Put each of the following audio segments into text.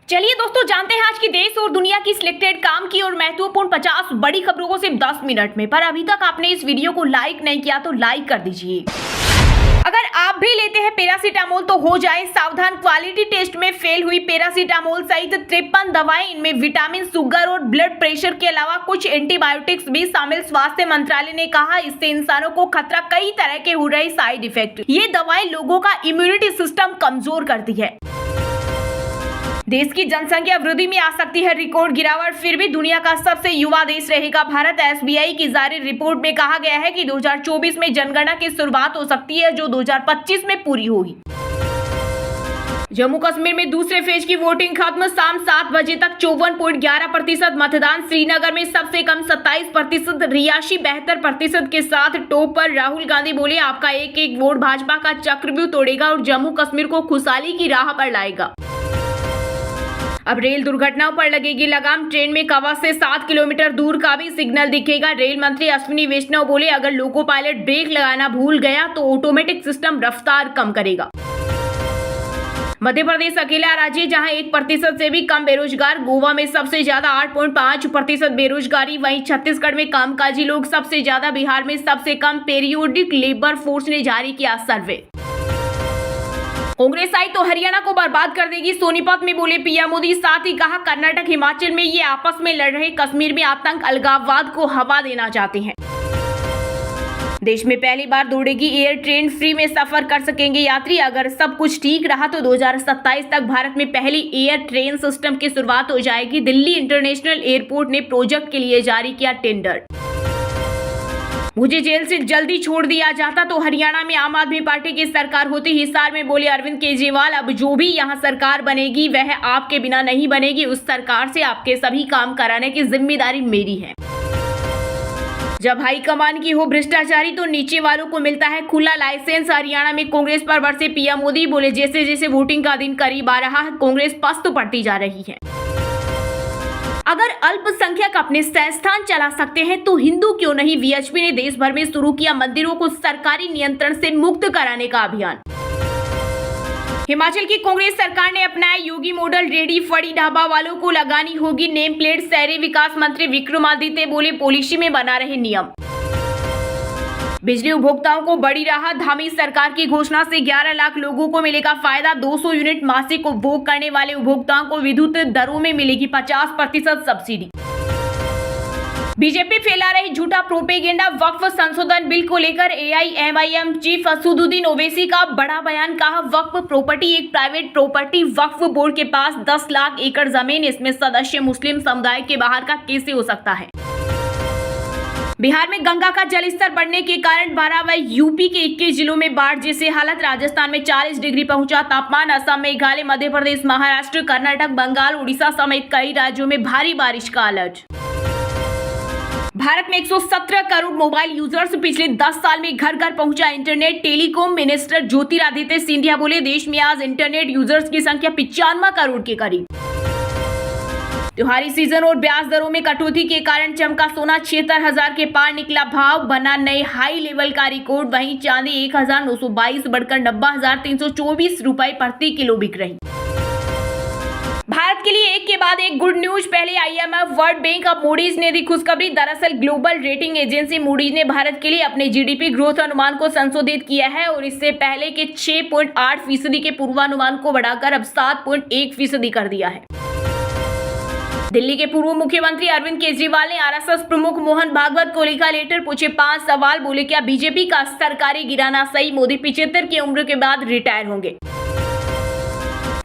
चलिए दोस्तों, जानते हैं आज की देश और दुनिया की सिलेक्टेड काम की और महत्वपूर्ण 50 बड़ी खबरों को सिर्फ 10 मिनट में। पर अभी तक आपने इस वीडियो को लाइक नहीं किया तो लाइक कर दीजिए। अगर आप भी लेते हैं पैरासीटामोल तो हो जाए सावधान। क्वालिटी टेस्ट में फेल हुई पैरासीटामोल सहित 53 दवाएं, इनमें विटामिन, शुगर और ब्लड प्रेशर के अलावा कुछ एंटीबायोटिक्स भी शामिल। स्वास्थ्य मंत्रालय ने कहा इससे इंसानों को खतरा, कई तरह के हो रहे साइड इफेक्ट। ये दवाएं लोगों का इम्यूनिटी सिस्टम कमजोर करती है। देश की जनसंख्या वृद्धि में आ सकती है रिकॉर्ड गिरावट, फिर भी दुनिया का सबसे युवा देश रहेगा भारत। एसबीआई की जारी रिपोर्ट में कहा गया है कि 2024 में जनगणना की शुरुआत हो सकती है जो 2025 में पूरी होगी। जम्मू कश्मीर में दूसरे फेज की वोटिंग खत्म, शाम 7 बजे तक 54.11% मतदान। श्रीनगर में सबसे कम 27%, रियासी 72% के साथ टॉप पर। राहुल गांधी बोले आपका एक एक वोट भाजपा का चक्रव्यूह तोड़ेगा और जम्मू कश्मीर को खुशहाली की राह पर लाएगा। अब रेल दुर्घटनाओं पर लगेगी लगाम, ट्रेन में कवा से 7 किलोमीटर दूर का भी सिग्नल दिखेगा। रेल मंत्री अश्विनी वैष्णव बोले अगर लोको पायलट ब्रेक लगाना भूल गया तो ऑटोमेटिक सिस्टम रफ्तार कम करेगा। मध्य प्रदेश अकेला राज्य जहां 1% से भी कम बेरोजगार, गोवा में सबसे ज्यादा 8.5% बेरोजगारी, वहीं छत्तीसगढ़ में कामकाजी लोग सबसे ज्यादा, बिहार में सबसे कम। पीरियोडिक लेबर फोर्स ने जारी किया सर्वे। कांग्रेस आई तो हरियाणा को बर्बाद कर देगी, सोनीपत में बोले पीएम मोदी। साथ ही कहा कर्नाटक हिमाचल में ये आपस में लड़ रहे, कश्मीर में आतंक अलगाववाद को हवा देना चाहते हैं। देश में पहली बार दौड़ेगी एयर ट्रेन, फ्री में सफर कर सकेंगे यात्री। अगर सब कुछ ठीक रहा तो 2027 तक भारत में पहली एयर ट्रेन सिस्टम की शुरुआत हो जाएगी। दिल्ली इंटरनेशनल एयरपोर्ट ने प्रोजेक्ट के लिए जारी किया टेंडर। मुझे जेल से जल्दी छोड़ दिया जाता तो हरियाणा में आम आदमी पार्टी की सरकार होती, हिसार में बोले अरविंद केजरीवाल। अब जो भी यहां सरकार बनेगी वह आपके बिना नहीं बनेगी, उस सरकार से आपके सभी काम कराने की जिम्मेदारी मेरी है। जब हाईकमान की हो भ्रष्टाचारी तो नीचे वालों को मिलता है खुला लाइसेंस। हरियाणा में कांग्रेस पर बरसे पीएम मोदी, बोले जैसे जैसे वोटिंग का दिन करीब आ रहा है कांग्रेस पस्त पड़ती जा रही है। अगर अल्पसंख्यक अपने संस्थान चला सकते हैं तो हिंदू क्यों नहीं। वीएचपी ने देश भर में शुरू किया मंदिरों को सरकारी नियंत्रण से मुक्त कराने का अभियान। हिमाचल की कांग्रेस सरकार ने अपनाया योगी मॉडल, रेडी फड़ी ढाबा वालों को लगानी होगी नेम प्लेट। शहरी विकास मंत्री विक्रमादित्य बोले पॉलिसी में बना रहे नियम। बिजली उपभोक्ताओं को बड़ी राहत, धामी सरकार की घोषणा से 11 लाख लोगों को मिलेगा फायदा। 200 यूनिट मासिक उपभोग करने वाले उपभोक्ताओं को विद्युत दरों में मिलेगी 50% सब्सिडी। बीजेपी फैला रही झूठा प्रोपेगेंडा, वक्फ संशोधन बिल को लेकर एआईएमआईएम चीफ असदुद्दीन ओवैसी का बड़ा बयान। कहा वक्फ प्रॉपर्टी एक प्राइवेट प्रॉपर्टी, वक्फ बोर्ड के पास 10 लाख एकड़ जमीन, इसमें सदस्य मुस्लिम समुदाय के बाहर का कैसे हो सकता है। बिहार में गंगा का जलस्तर बढ़ने के कारण 12 व यूपी के 21 जिलों में बाढ़ जैसे हालत। राजस्थान में 40 डिग्री पहुंचा तापमान। असम, मेघालय, मध्य प्रदेश, महाराष्ट्र, कर्नाटक, बंगाल, उड़ीसा समेत कई राज्यों में भारी बारिश का अलर्ट। भारत में 117 करोड़ मोबाइल यूजर्स, पिछले 10 साल में घर घर पहुंचा internet. Telecom minister Jyotiraditya Scindia बोले देश में आज इंटरनेट यूजर्स की संख्या 95 करोड़ के करीब। त्योहारी सीजन और ब्याज दरों में कटौती के कारण चमका सोना, 76,000 के पार निकला भाव, बना नए हाई लेवल का रिकॉर्ड। वहीं चांदी 1,922 बढ़कर 90,324 रुपए प्रति किलो बिक रही। भारत के लिए एक के बाद एक गुड न्यूज, पहले आईएमएफ, वर्ल्ड बैंक, अब मूडीज ने दी खुशखबरी। दरअसल ग्लोबल रेटिंग एजेंसी मूडीज ने भारत के लिए अपने जीडीपी ग्रोथ अनुमान को संशोधित किया है और इससे पहले के 6.8% के पूर्वानुमान को बढ़ाकर अब 7.1% कर दिया है। दिल्ली के पूर्व मुख्यमंत्री अरविंद केजरीवाल ने आरएसएस प्रमुख मोहन भागवत को लिखा लेटर, पूछे 5 सवाल। बोले क्या बीजेपी का सरकारी गिराना सही, मोदी 75 की उम्र के बाद रिटायर होंगे।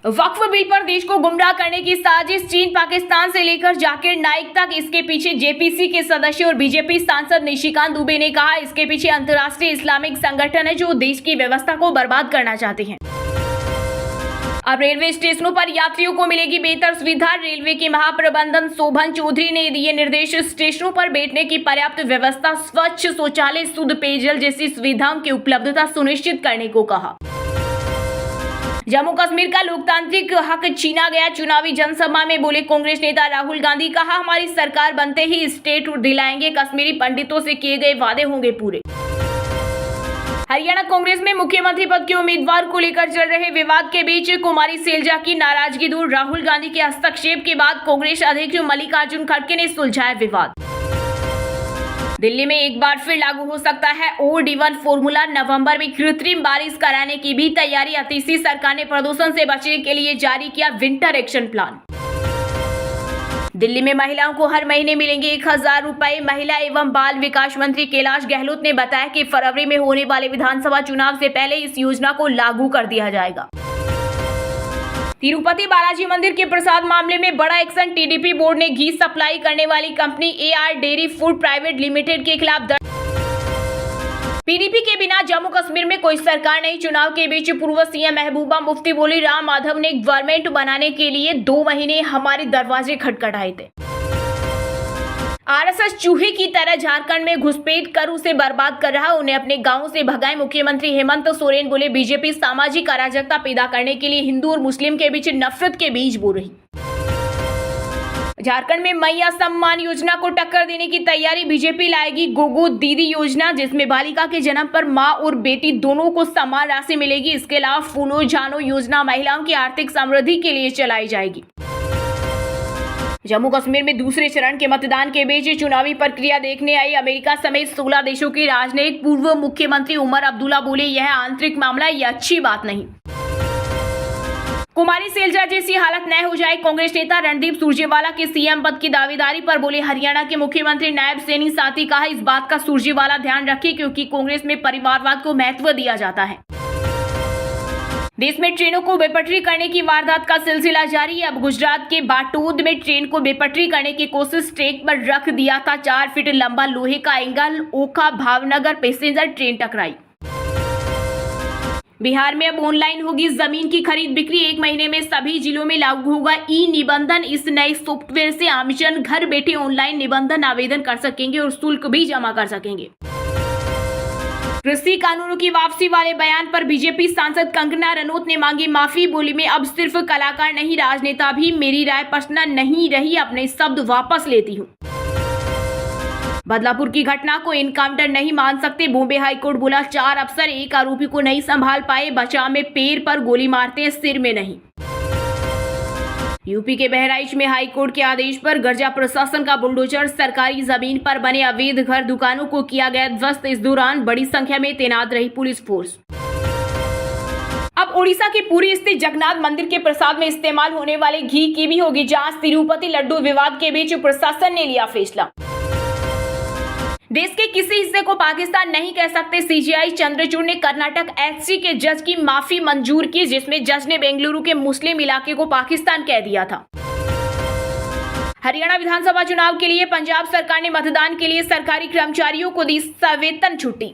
वक्फ बिल पर देश को गुमराह करने की साजिश, चीन, पाकिस्तान से लेकर जाकिर नाइक तक, इसके पीछे जेपीसी के सदस्य और बीजेपी सांसद निशिकांत दुबे ने कहा इसके पीछे अंतर्राष्ट्रीय इस्लामिक संगठन है जो देश की व्यवस्था को बर्बाद करना चाहते हैं। अब रेलवे स्टेशनों पर यात्रियों को मिलेगी बेहतर सुविधा, रेलवे के महाप्रबंधन शोभन चौधरी ने दिए निर्देश। स्टेशनों पर बैठने की पर्याप्त व्यवस्था, स्वच्छ शौचालय, शुद्ध पेयजल जैसी सुविधाओं की उपलब्धता सुनिश्चित करने को कहा। जम्मू कश्मीर का लोकतांत्रिक हक छीना गया, चुनावी जनसभा में बोले कांग्रेस नेता राहुल गांधी। कहा हमारी सरकार बनते ही स्टेट दिलाएंगे, कश्मीरी पंडितों से किए गए वादे होंगे पूरे। हरियाणा कांग्रेस में मुख्यमंत्री पद के उम्मीदवार को लेकर चल रहे विवाद के बीच कुमारी सैलजा की नाराजगी दूर, राहुल गांधी के हस्तक्षेप के बाद कांग्रेस अध्यक्ष मल्लिकार्जुन खड़गे ने सुलझाया विवाद। दिल्ली में एक बार फिर लागू हो सकता है OD1 फॉर्मूला। नवंबर में कृत्रिम बारिश कराने की भी तैयारी। अतीसी सरकार ने प्रदूषण से बचने के लिए जारी किया विंटर एक्शन प्लान। दिल्ली में महिलाओं को हर महीने मिलेंगे 1000 रुपए। महिला एवं बाल विकास मंत्री कैलाश गहलोत ने बताया कि फरवरी में होने वाले विधानसभा चुनाव से पहले इस योजना को लागू कर दिया जाएगा। तिरुपति बालाजी मंदिर के प्रसाद मामले में बड़ा एक्शन। TDP बोर्ड ने घी सप्लाई करने वाली company AR dairy food private limited के खिलाफ दर्ज। PDP के बिना जम्मू कश्मीर में कोई सरकार नहीं। चुनाव के बीच पूर्व CM महबूबा मुफ्ती बोली, राम माधव ने गवर्नमेंट बनाने के लिए 2 महीने हमारे दरवाजे खटखटाए थे। RSS चूहे की तरह झारखंड में घुसपैठ कर उसे बर्बाद कर रहा, उन्हें अपने गांव से भगाए। मुख्यमंत्री हेमंत सोरेन बोले, बीजेपी सामाजिक अराजकता पैदा करने के लिए हिंदू और मुस्लिम के बीच नफरत के बीज बो रही। झारखंड में मैया सम्मान योजना को टक्कर देने की तैयारी। बीजेपी लाएगी गोगो दीदी योजना, जिसमें बालिका के जन्म पर मां और बेटी दोनों को समान राशि मिलेगी। इसके अलावा फूलो जानो योजना महिलाओं की आर्थिक समृद्धि के लिए चलाई जाएगी। जम्मू कश्मीर में दूसरे चरण के मतदान के बीच चुनावी प्रक्रिया देखने आई अमेरिका समेत 16 देशों के राजनयिक। पूर्व मुख्यमंत्री उमर अब्दुल्ला बोले, यह आंतरिक मामला, यह अच्छी बात नहीं। कुमारी सैलजा जैसी हालत न हो जाए। कांग्रेस नेता रणदीप सुरजेवाला के CM पद की दावेदारी पर बोले हरियाणा के मुख्यमंत्री नायब सैनी साथी। कहा, इस बात का सुरजेवाला ध्यान रखे क्योंकि कांग्रेस में परिवारवाद को महत्व दिया जाता है। देश में ट्रेनों को बेपटरी करने की वारदात का सिलसिला जारी है। अब गुजरात के बाटोद में ट्रेन को बेपटरी करने की कोशिश, ट्रैक पर रख दिया था 4 फीट लंबा लोहे का एंगल। ओखा भावनगर पैसेंजर ट्रेन टकराई। बिहार में अब ऑनलाइन होगी जमीन की खरीद बिक्री। 1 महीने में सभी जिलों में लागू होगा ई-निबंधन। इस नए सॉफ्टवेयर से आमजन घर बैठे ऑनलाइन निबंधन आवेदन कर सकेंगे और शुल्क भी जमा कर सकेंगे। कृषि कानूनों की वापसी वाले बयान पर बीजेपी सांसद कंगना रनौत ने मांगी माफी। बोली, मैं अब सिर्फ कलाकार नहीं, राजनेता भी। मेरी राय पर्सनल नहीं रही, अपने शब्द वापस लेती हूँ। बदलापुर की घटना को एनकाउंटर नहीं मान सकते। बॉम्बे हाईकोर्ट बोला, 4 अफसर एक आरोपी को नहीं संभाल पाए। बचाव में पैर पर गोली मारते हैं, सिर में नहीं। यूपी के बहराइच में हाईकोर्ट के आदेश पर गर्जा प्रशासन का बुलडोजर। सरकारी जमीन पर बने अवैध घर दुकानों को किया गया ध्वस्त। इस दौरान बड़ी संख्या में तैनात रही पुलिस फोर्स। अब ओडिशा की पुरी स्थित जगन्नाथ मंदिर के प्रसाद में इस्तेमाल होने वाले घी की भी होगी जांच। तिरुपति लड्डू विवाद के बीच प्रशासन ने लिया फैसला। देश के किसी हिस्से को पाकिस्तान नहीं कह सकते। CJI चंद्रचूड़ ने कर्नाटक SC के जज की माफी मंजूर की, जिसमें जज ने बेंगलुरु के मुस्लिम इलाके को पाकिस्तान कह दिया था। हरियाणा विधानसभा चुनाव के लिए पंजाब सरकार ने मतदान के लिए सरकारी कर्मचारियों को दी सवेतन छुट्टी।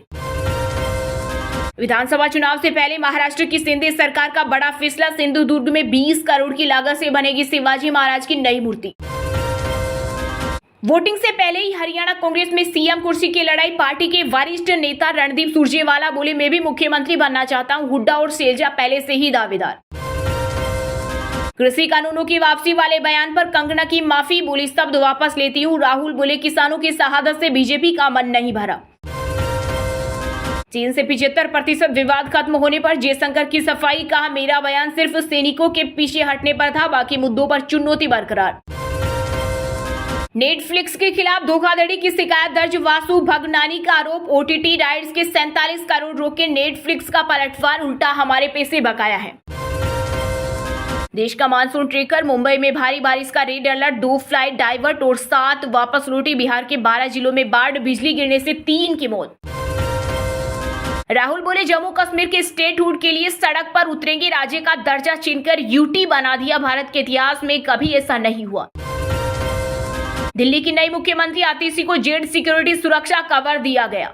विधानसभा चुनाव से पहले महाराष्ट्र की शिंदे सरकार का बड़ा फैसला। सिंधुदुर्ग में 20 करोड़ की लागत से बनेगी शिवाजी महाराज की नई मूर्ति। वोटिंग से पहले ही हरियाणा कांग्रेस में CM कुर्सी की लड़ाई। पार्टी के वरिष्ठ नेता रणदीप सुरजेवाला बोले, मैं भी मुख्यमंत्री बनना चाहता हूं। हुड्डा और सैलजा पहले से ही दावेदार। कृषि कानूनों की वापसी वाले बयान पर कंगना की माफी। बोली, शब्द वापस लेती हूं। राहुल बोले, किसानों की शहादत से बीजेपी का मन नहीं भरा। चीन से 75% विवाद खत्म होने पर जयशंकर की सफाई। कहा, मेरा बयान सिर्फ सैनिकों के पीछे हटने पर था, बाकी मुद्दों पर चुनौती बरकरार। नेटफ्लिक्स के खिलाफ धोखाधड़ी की शिकायत दर्ज। वासु भगनानी का आरोप। OTT राइट्स के 47 करोड़ रोके। नेटफ्लिक्स का पलटवार, उल्टा हमारे पैसे बकाया है। देश का मानसून ट्रेकर। मुंबई में भारी बारिश का रेड अलर्ट। 2 फ्लाइट डाइवर्ट और 7 वापस लौटी। बिहार के 12 जिलों में बाढ़। बिजली गिरने से 3 की मौत। राहुल बोले, जम्मू कश्मीर के स्टेटहुड के लिए सड़क पर उतरेंगे। राज्य का दर्जा छीनकर UT बना दिया। भारत के इतिहास में कभी ऐसा नहीं हुआ। दिल्ली की नई मुख्यमंत्री आतिशी को जेड सिक्योरिटी सुरक्षा कवर दिया गया।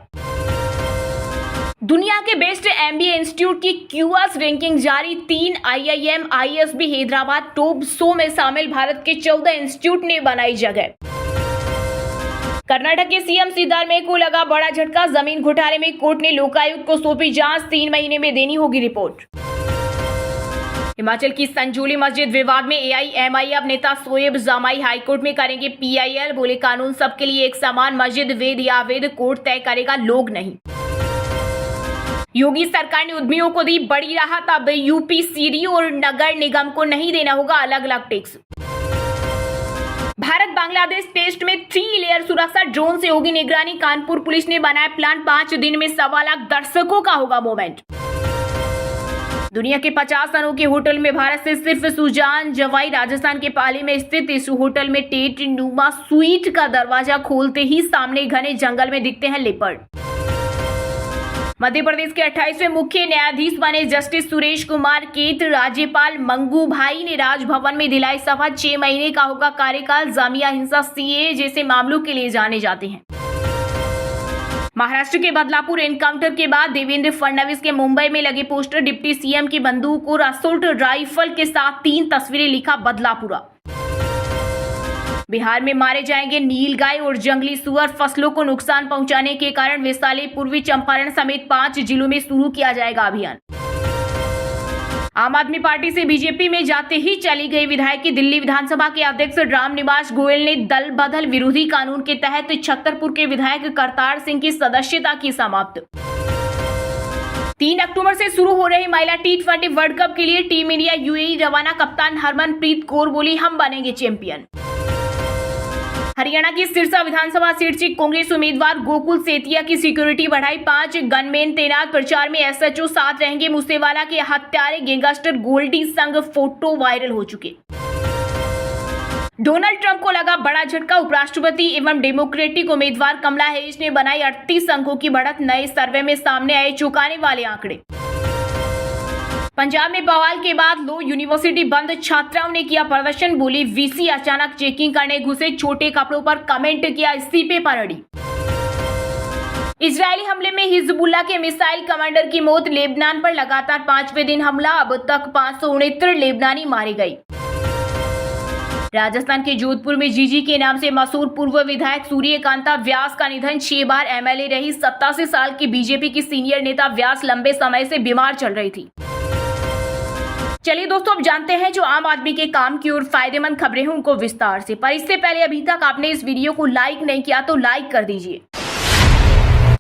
दुनिया के बेस्ट MBA इंस्टीट्यूट की QS रैंकिंग जारी। 3 IIM ISB हैदराबाद टॉप 100 में शामिल। भारत के 14 इंस्टीट्यूट ने बनाई जगह। कर्नाटक के CM सिद्धारमैया को लगा बड़ा झटका। जमीन घोटाले में कोर्ट ने लोकायुक्त को सौंपी जांच। 3 महीने में देनी होगी रिपोर्ट। हिमाचल की संजौली मस्जिद विवाद में AIMIM नेता शोएब जमाई हाईकोर्ट में करेंगे PIL। बोले, कानून सबके लिए एक समान। मस्जिद वैध या अवैध कोर्ट तय करेगा, लोग नहीं। योगी सरकार ने उद्यमियों को दी बड़ी राहत, अब यूपी सीडी और नगर निगम को नहीं देना होगा अलग अलग टैक्स। भारत बांग्लादेश टेस्ट में 3 लेयर सुरक्षा ड्रोन से होगी निगरानी, कानपुर पुलिस ने बनाया प्लान, 5 दिन में 1.25 लाख दर्शकों का होगा मूवमेंट। दुनिया के 50 अनोखे होटल में भारत से सिर्फ सुजान जवाई राजस्थान के पाली में स्थित इस होटल में टेट नुमा स्वीट का दरवाजा खोलते ही सामने घने जंगल में दिखते हैं लेपर्ड। मध्य प्रदेश के 28वें मुख्य न्यायाधीश बने जस्टिस सुरेश कुमार केत राज्यपाल मंगू भाई ने राजभवन में दिलाई शपथ, 6 महीने का होगा कार्यकाल, जामिया हिंसा सीए जैसे मामलों के लिए जाने जाते हैं। महाराष्ट्र के बदलापुर एनकाउंटर के बाद देवेंद्र फडणवीस के मुंबई में लगे पोस्टर, डिप्टी सीएम की बंदूक और असोल्ट राइफल के साथ 3 तस्वीरें, लिखा बदलापुरा। बिहार में मारे जाएंगे नीलगाय और जंगली सुअर, फसलों को नुकसान पहुंचाने के कारण वैशाली, पूर्वी चंपारण समेत 5 जिलों में शुरू किया जाएगा अभियान। आम आदमी पार्टी से बीजेपी में जाते ही चली गई विधायक की दिल्ली विधानसभा के अध्यक्ष रामनिवास गोयल ने दल बदल विरोधी कानून के तहत छतरपुर के विधायक करतार सिंह की सदस्यता की समाप्त। 3 अक्टूबर से शुरू हो रही महिला T20 वर्ल्ड कप के लिए टीम इंडिया यूएई रवाना, कप्तान हरमनप्रीत कौर बोली हम बनेंगे चैंपियन। हरियाणा की सिरसा विधानसभा सीट से कांग्रेस उम्मीदवार गोकुल सेतिया की सिक्योरिटी बढ़ाई, 5 गनमैन तैनात, प्रचार में एसएचओ साथ रहेंगे। मूसेवाला के हत्यारे गैंगस्टर गोल्डी संग फोटो वायरल हो चुके। डोनाल्ड ट्रंप को लगा बड़ा झटका, उपराष्ट्रपति एवं डेमोक्रेटिक उम्मीदवार कमला हैरिस ने बनाई 38 अंकों की बढ़त, नए सर्वे में सामने आए चौंकाने वाले आंकड़े। पंजाब में बवाल के बाद लो यूनिवर्सिटी बंद, छात्राओं ने किया प्रदर्शन, बोली वीसी अचानक चेकिंग करने घुसे, छोटे कपड़ों पर कमेंट किया, इस्तीफे पर अड़ी। इजरायली हमले में हिजबुल्लाह के मिसाइल कमांडर की मौत, लेबनान पर लगातार 5वें दिन हमला, अब तक 569 लेबनानी मारे गए। राजस्थान के जोधपुर में जीजी के नाम से मशहूर पूर्व विधायक सूर्यकांता व्यास का निधन, 6 बार एमएलए रही 87 साल की बीजेपी की सीनियर नेता व्यास लंबे समय से बीमार चल रही थी। चलिए दोस्तों, अब जानते हैं जो आम आदमी के काम की और फायदेमंद खबरें हैं उनको विस्तार से। पर इससे पहले अभी तक आपने इस वीडियो को लाइक नहीं किया तो लाइक कर दीजिए।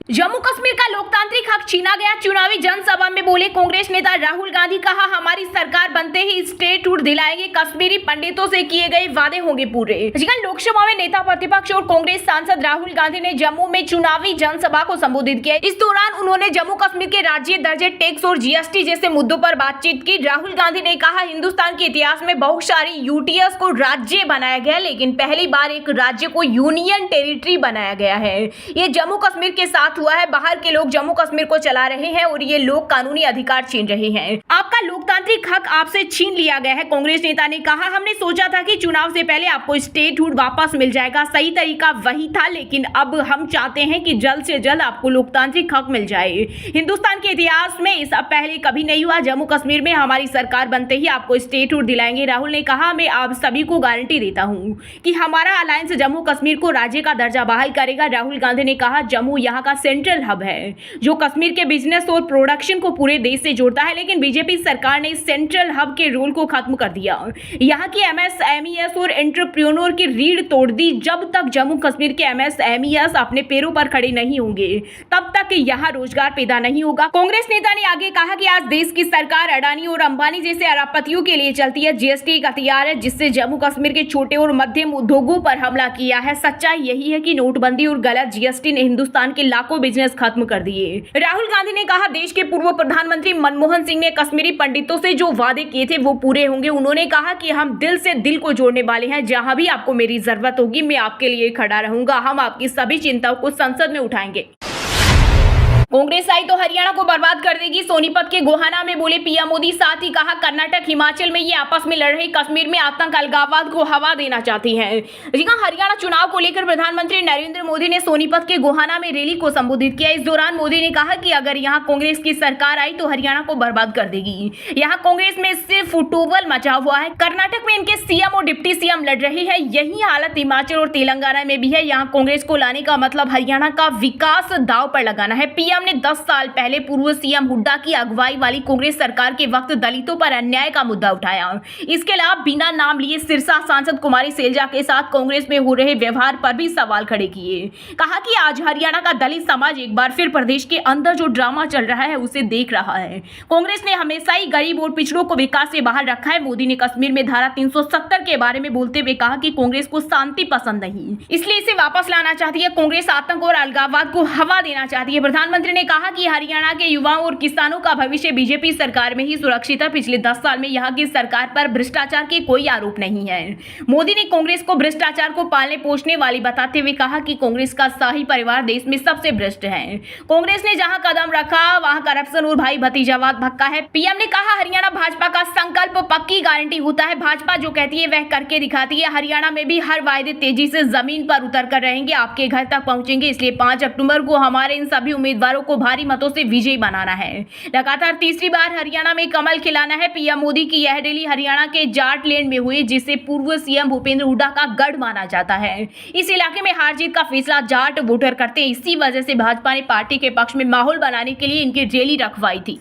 जम्मू कश्मीर का लोकतांत्रिक हक छीना गया, चुनावी जनसभा में बोले कांग्रेस नेता राहुल गांधी, कहा हमारी सरकार बनते ही स्टेटहुड दिलाएंगे, कश्मीरी पंडितों से किए गए वादे होंगे पूरे। लोकसभा में नेता प्रतिपक्ष और कांग्रेस सांसद राहुल गांधी ने जम्मू में चुनावी जनसभा को संबोधित किया। इस दौरान उन्होंने जम्मू कश्मीर के राज्य दर्जे, टैक्स और जीएसटी जैसे मुद्दों पर बातचीत की। राहुल गांधी ने कहा हिंदुस्तान के इतिहास में बहुत सारी यूटीएस को राज्य बनाया गया, लेकिन पहली बार एक राज्य को यूनियन टेरिटरी बनाया गया है। ये जम्मू कश्मीर के साथ हुआ है, बाहर के लोग जम्मू कश्मीर को चला रहे हैं और ये लोग कानूनी अधिकार छीन रहे हैं। आपका लोकतांत्रिक हक आपसे छीन लिया गया है। कांग्रेस नेता ने कहा हमने सोचा था कि चुनाव से पहले आपको स्टेटहुड वापस मिल जाएगा, सही तरीका वही था, लेकिन अब हम चाहते हैं कि जल्द से जल्द आपको लोकतांत्रिक हक मिल जाए। हिंदुस्तान के इतिहास में इससे पहले कभी नहीं हुआ। जम्मू कश्मीर में हमारी सरकार बनते ही आपको स्टेटहुड दिलाएंगे। राहुल ने कहा मैं आप सभी को गारंटी देता हूं कि हमारा अलायंस जम्मू कश्मीर को राज्य का दर्जा बहाल करेगा। राहुल गांधी ने कहा जम्मू यहाँ का सेंट्रल हब है जो कश्मीर के बिजनेस और प्रोडक्शन को पूरे देश से जोड़ता है, लेकिन बीजेपी सरकार ने सेंट्रल हब के रोल को खत्म कर दिया। यहाँ की एमएसएमईएस और एंटरप्रेन्योर की रीढ़ तोड़ दी। जब तक जम्मू कश्मीर के एमएसएमईएस अपने पैरों पर खड़े नहीं होंगे तब तक यहाँ रोजगार पैदा नहीं होगा। कांग्रेस नेता ने आगे कहा कि आज देश की सरकार अडानी और अंबानी जैसे अरबपतियों के लिए चलती है। जीएसटी एक हथियार है जिससे जम्मू कश्मीर के छोटे और मध्यम उद्योगों पर हमला किया है। सच्चाई यही है कि नोटबंदी और गलत जीएसटी ने हिंदुस्तान के लाखों बिजनेस खत्म कर दिए। राहुल गांधी ने कहा देश के पूर्व प्रधानमंत्री मनमोहन सिंह ने कश्मीरी पंडितों से जो वादे किए थे वो पूरे होंगे। उन्होंने कहा कि हम दिल से दिल को जोड़ने वाले हैं, जहां भी आपको मेरी जरूरत होगी मैं आपके लिए खड़ा रहूंगा। हम आपकी सभी चिंताओं को संसद में उठाएंगे। कांग्रेस आई तो हरियाणा को बर्बाद कर देगी, सोनीपत के गोहाना में बोले पीएम मोदी। साथ ही कहा कर्नाटक हिमाचल में ये आपस में लड़ रही, कश्मीर में आतंक अलगाववाद को हवा देना चाहती हैं। जी हां, हरियाणा चुनाव को लेकर प्रधानमंत्री नरेंद्र मोदी ने सोनीपत के गोहाना में रैली को संबोधित किया। इस दौरान मोदी ने कहा कि अगर यहां कांग्रेस की सरकार आई तो हरियाणा को बर्बाद कर देगी। यहाँ कांग्रेस में सिर्फ उटोवल मचा हुआ है। कर्नाटक में इनके सीएम और डिप्टी सीएम लड़ रहे हैं, यही हालत हिमाचल और तेलंगाना में भी है। यहाँ कांग्रेस को लाने का मतलब हरियाणा का विकास दांव पर लगाना है। पीएम पीएम ने 10 साल पहले पूर्व सीएम हुड्डा की अगुवाई वाली कांग्रेस सरकार के वक्त दलितों पर अन्याय का मुद्दा उठाया। इसके अलावा बिना नाम लिए सिरसा सांसद कुमारी सैलजा के साथ कांग्रेस में हो रहे व्यवहार पर भी सवाल खड़े किए। कहा कि आज हरियाणा का दलित समाज एक बार फिर प्रदेश के अंदर जो ड्रामा चल रहा है उसे देख रहा है। कांग्रेस ने हमेशा ही गरीब और पिछड़ों को विकास से बाहर रखा है। मोदी ने कश्मीर में धारा 370 के बारे में बोलते हुए कहा कि कांग्रेस को शांति पसंद नहीं, इसलिए इसे वापस लाना चाहती है। कांग्रेस आतंक और अलगाववाद को हवा देना चाहती है। प्रधानमंत्री ने कहा कि हरियाणा के युवाओं और किसानों का भविष्य बीजेपी सरकार में ही सुरक्षित है। पिछले 10 साल में यहाँ की सरकार पर भ्रष्टाचार के कोई आरोप नहीं है। मोदी ने कांग्रेस को भ्रष्टाचार को पालने पोषने वाली बताते हुए कहा कि कांग्रेस का शाही परिवार देश में सबसे भ्रष्ट है। कांग्रेस ने जहां कदम रखा वहां करप्शन और भाई भतीजावाद भक्का है। पीएम ने कहा हरियाणा भाजपा का संकल्प पक्की गारंटी होता है। भाजपा जो कहती है वह करके दिखाती है। हरियाणा में भी हर वायदे तेजी से जमीन पर उतर कर रहेंगे, आपके घर तक पहुंचेंगे। इसलिए 5 अक्टूबर को हमारे इन सभी उम्मीदवारों को भारी मतों से विजयी बनाना है। लगातार तीसरी बार हरियाणा में कमल खिलाना है। पीएम मोदी की यह रैली हरियाणा के जाट लैंड में हुई, जिसे पूर्व सीएम भूपेंद्र हुड्डा का गढ़ माना जाता है। इस इलाके में हार जीत का फैसला जाट वोटर करते हैं। इसी वजह से भाजपा ने पार्टी के पक्ष में माहौल बनाने के लिए इनकी रैली रखवाई थी।